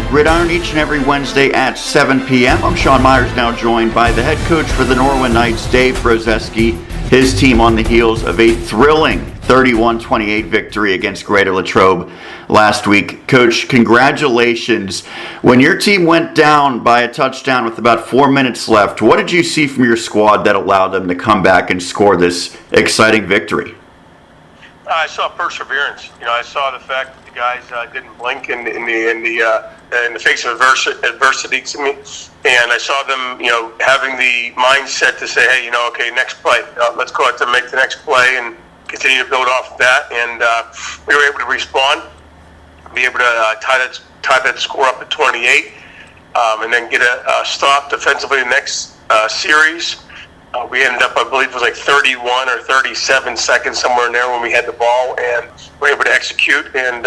Gridiron each and every Wednesday at 7 p.m. I'm Sean Meyers, now joined by the head coach for the Norwin Knights, Dave Brozeski. His team on the heels of a thrilling 31-28 victory against Greater Latrobe last week. Coach, congratulations. When your team went down by a touchdown with about 4 minutes left, what did you see from your squad that allowed them to come back and score this exciting victory? I saw perseverance. I saw the fact that the guys didn't blink in the face of adversity to me, and I saw them, having the mindset to say, hey, okay, next play, let's go out to make the next play and continue to build off of that. And we were able to respond, be able to tie that score up at 28, and then get a stop defensively the next series. We ended up, I believe it was like 31 or 37 seconds, somewhere in there when we had the ball, and we were able to execute and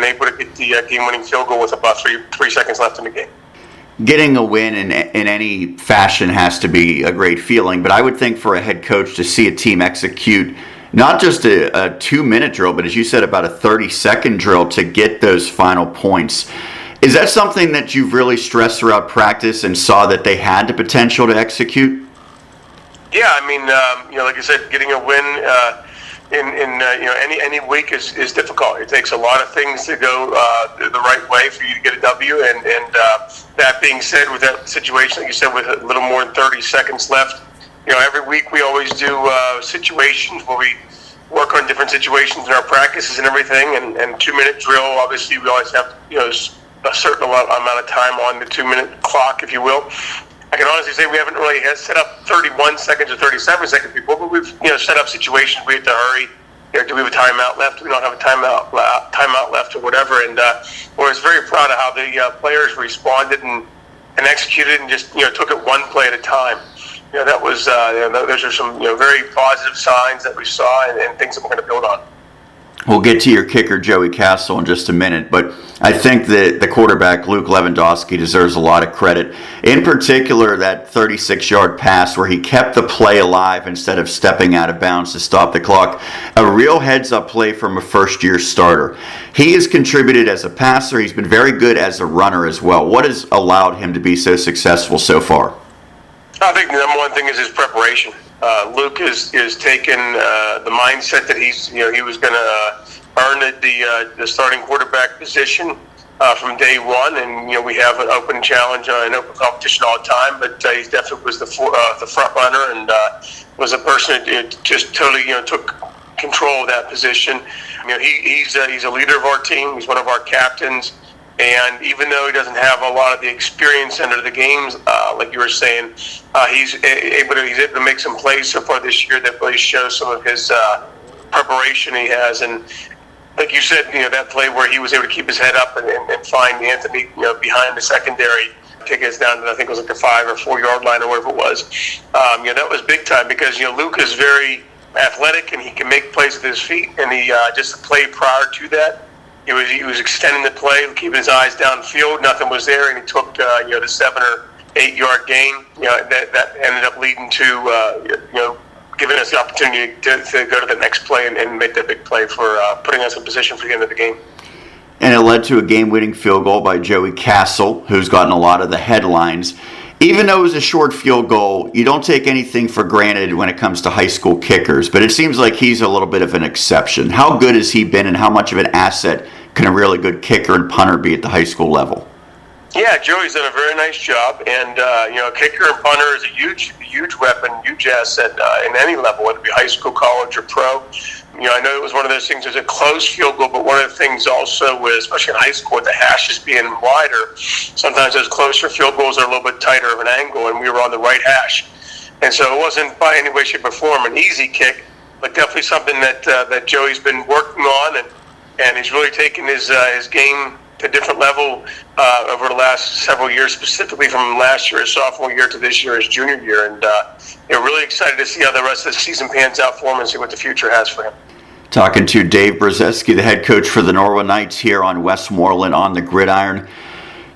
able to get the game-winning field goal with about three seconds left in the game. Getting a win in any fashion has to be a great feeling, but I would think for a head coach to see a team execute not just a 2-minute drill, but as you said, about a 30-second drill to get those final points. Is that something that you've really stressed throughout practice and saw that they had the potential to execute? Yeah, like I said, getting a win in any week is difficult. It takes a lot of things to go the right way for you to get a W. And that being said, with that situation, like you said, with a little more than 30 seconds left, every week we always do situations where we work on different situations in our practices and everything. And 2-minute drill, obviously, we always have a certain amount of time on the 2-minute clock, if you will. I can honestly say we haven't really set up 31 seconds or 37 seconds before, but we've set up situations we have to hurry. Do we have a timeout left? We don't have a timeout left, or whatever. And we're very proud of how the players responded and executed and just took it one play at a time. That was those are some very positive signs that we saw and things that we're going to build on. We'll get to your kicker, Joey Castle, in just a minute, but I think that the quarterback, Luke Lewandowski, deserves a lot of credit. In particular, that 36-yard pass where he kept the play alive instead of stepping out of bounds to stop the clock. A real heads-up play from a first-year starter. He has contributed as a passer. He's been very good as a runner as well. What has allowed him to be so successful so far? I think the number one thing is his preparation. Luke is taken the mindset that he was going to earn the starting quarterback position from day one, and we have an open challenge, an open competition all the time. But he definitely was the front runner and was a person that just totally took control of that position. He's a leader of our team. He's one of our captains. And even though he doesn't have a lot of the experience under the games, like you were saying, he's able to make some plays so far this year that really shows some of his preparation he has. And like you said, that play where he was able to keep his head up and find Anthony, behind the secondary, take us down to, I think it was like the 5 or 4 yard line or whatever it was. That was big time because Luke is very athletic and he can make plays with his feet. And he just the play prior to that, he was extending the play, keeping his eyes downfield. Nothing was there, and he took the 7 or 8 yard gain. That ended up leading to giving us the opportunity to go to the next play and make that big play for putting us in position for the end of the game. And it led to a game-winning field goal by Joey Castle, who's gotten a lot of the headlines. Even though it was a short field goal, you don't take anything for granted when it comes to high school kickers, but it seems like he's a little bit of an exception. How good has he been, and how much of an asset can a really good kicker and punter be at the high school level? Yeah, Joey's done a very nice job, and kicker and punter is a huge weapon, huge asset in any level, whether it be high school, college, or pro. I know it was one of those things. It was a close field goal, but one of the things also was, especially in high school, with the hashes being wider, sometimes those closer field goals are a little bit tighter of an angle, and we were on the right hash, and so it wasn't by any way, shape, or form an easy kick, but definitely something that Joey's been working on, and he's really taken his game to a different level over the last several years, specifically from last year, his sophomore year, to this year, his junior year. And really excited to see how the rest of the season pans out for him and see what the future has for him. Talking to Dave Brozeski, the head coach for the Norwin Knights here on Westmoreland on the Gridiron.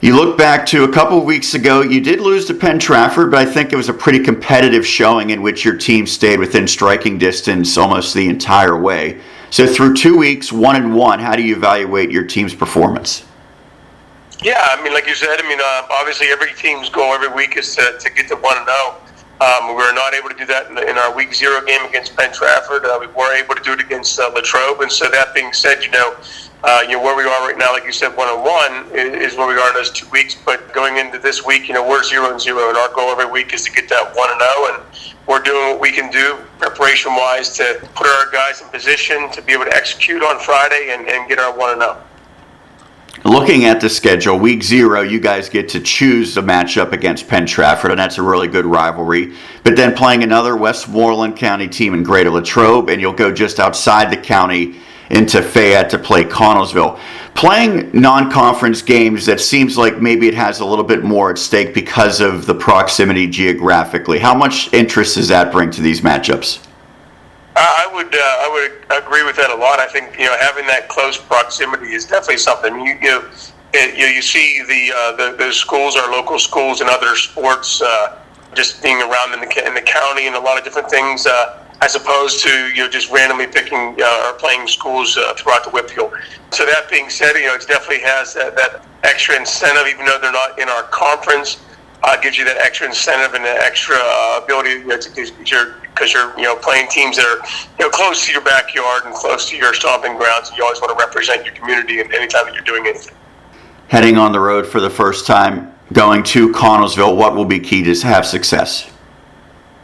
You look back to a couple of weeks ago, you did lose to Penn Trafford, but I think it was a pretty competitive showing in which your team stayed within striking distance almost the entire way. So through 2 weeks, 1-1, how do you evaluate your team's performance? Yeah, I mean, like you said, obviously every team's goal every week is to get to 1-0. We were not able to do that in our week 0 game against Penn Trafford. We were able to do it against Latrobe. And so that being said, where we are right now, like you said, 1-1 is where we are in those 2 weeks. But going into this week, we're 0-0, and our goal every week is to get that 1-0. And we're doing what we can do preparation-wise to put our guys in position to be able to execute on Friday and get our 1-0. Looking at the schedule, week 0, you guys get to choose the matchup against Penn Trafford, and that's a really good rivalry. But then playing another Westmoreland County team in Greater Latrobe, and you'll go just outside the county into Fayette to play Connellsville. Playing non-conference games, that seems like maybe it has a little bit more at stake because of the proximity geographically. How much interest does that bring to these matchups? I would agree with that a lot. I think having that close proximity is definitely something. You see the schools, our local schools, and other sports just being around in the county and a lot of different things, as opposed to just randomly picking or playing schools throughout the Whitfield. So that being said, it definitely has that extra incentive, even though they're not in our conference. Gives you that extra incentive and that extra ability because you're playing teams that are close to your backyard and close to your stomping grounds, and you always want to represent your community anytime that you're doing anything. Heading on the road for the first time, going to Connellsville, what will be key to have success?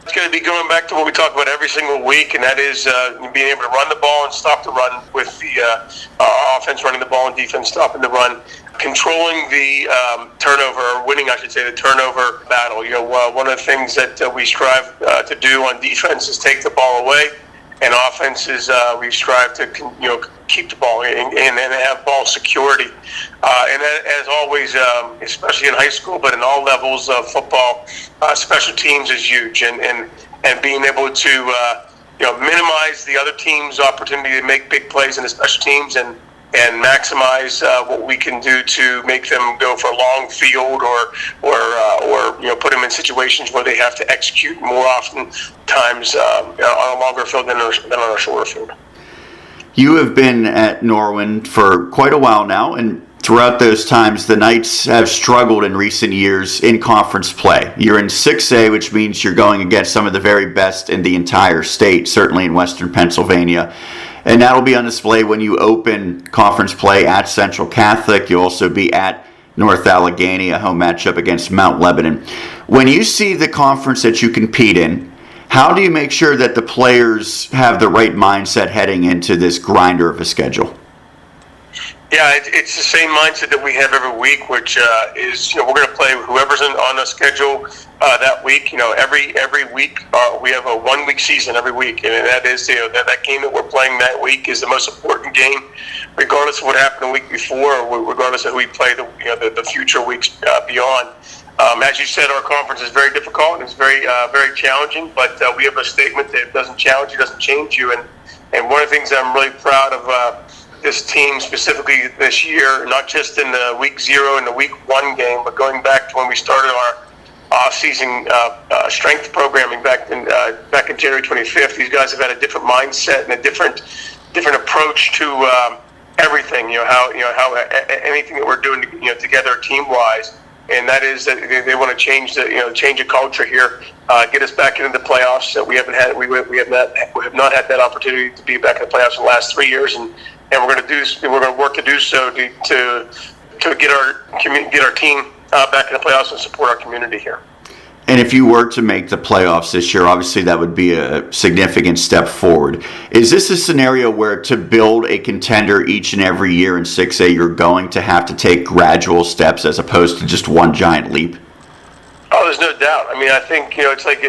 It's going to be going back to what we talk about every single week, and that is being able to run the ball and stop the run with the offense running the ball and defense stopping the run. Controlling the turnover, or winning, I should say, the turnover battle. One of the things that we strive to do on defense is take the ball away, and offense is we strive to keep the ball and have ball security. And as always, especially in high school, but in all levels of football, special teams is huge, and being able to minimize the other team's opportunity to make big plays in the special teams and maximize what we can do to make them go for a long field or put them in situations where they have to execute more often times on a longer field than on a shorter field. You have been at Norwin for quite a while now, and throughout those times, the Knights have struggled in recent years in conference play. You're in 6A, which means you're going against some of the very best in the entire state, certainly in western Pennsylvania. And that'll be on display when you open conference play at Central Catholic. You'll also be at North Allegheny, a home matchup against Mount Lebanon. When you see the conference that you compete in, how do you make sure that the players have the right mindset heading into this grinder of a schedule? Yeah, it's the same mindset that we have every week, which is we're going to play whoever's on the schedule that week. Every week we have a 1-week season every week, and that is that game that we're playing that week is the most important game, regardless of what happened the week before, or regardless of who we play the future weeks beyond. As you said, our conference is very difficult and it's very very challenging, but we have a statement that doesn't challenge you, doesn't change you, and one of the things that I'm really proud of. This team specifically this year, not just in the week 0 and the week 1 game, but going back to when we started our off-season strength programming back in January 25th. These guys have had a different mindset and a different approach to everything. How anything that we're doing together team-wise, and that is that they want to change the culture here, get us back into the playoffs. We have not had that opportunity to be back in the playoffs in the last 3 years, and we're going to work to do so to get our team back in the playoffs and support our community here. And if you were to make the playoffs this year, obviously that would be a significant step forward. Is this a scenario where to build a contender each and every year in 6A, you're going to have to take gradual steps as opposed to just one giant leap? Oh, there's no doubt. I think it's like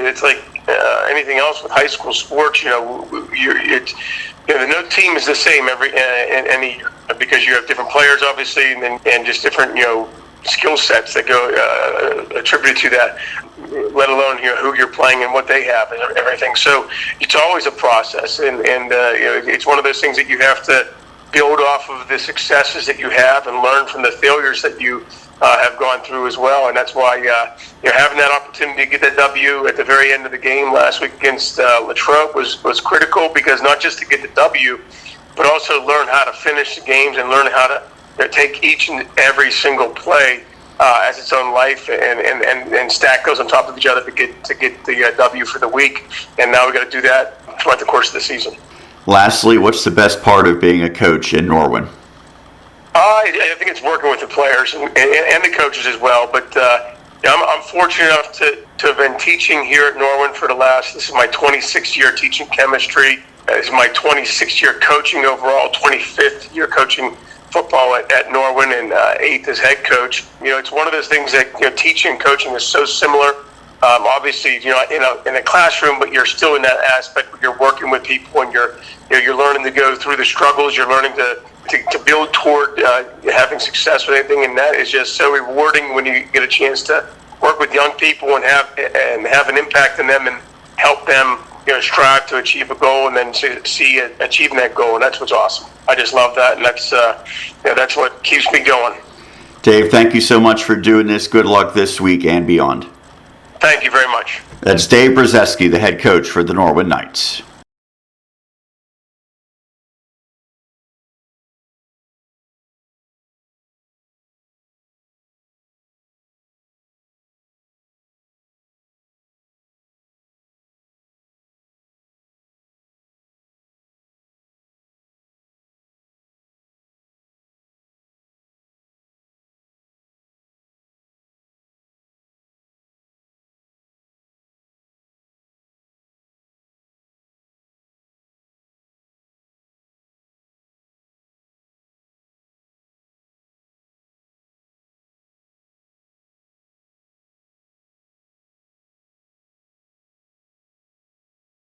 anything else with high school sports. No team is the same any year because you have different players, obviously, and just different skill sets that go attributed to that, let alone who you're playing and what they have and everything. So it's always a process, and it's one of those things that you have to build off of the successes that you have and learn from the failures that you have gone through as well. And that's why having that opportunity to get that W at the very end of the game last week against Latrobe was critical, because not just to get the W, but also learn how to finish the games and learn how to take each and every single play as its own life and stack those on top of each other to get the W for the week. And now we got to do that throughout the course of the season. Lastly, what's the best part of being a coach in Norwin? I think it's working with the players and the coaches as well. But I'm fortunate enough to have been teaching here at Norwin for this is my 26th year teaching chemistry. This is my 26th year coaching overall, 25th year coaching football at Norwin, and 8th as head coach. It's one of those things that teaching and coaching is so similar. Obviously, in a classroom, but you're still in that aspect where you're working with people and you're learning to go through the struggles. You're learning to build toward having success with anything, and that is just so rewarding when you get a chance to work with young people and have an impact on them and help them strive to achieve a goal and then see achieving that goal, and that's what's awesome. I just love that, and that's what keeps me going. Dave, thank you so much for doing this. Good luck this week and beyond. Thank you very much. That's Dave Brozeski, the head coach for the Norwin Knights.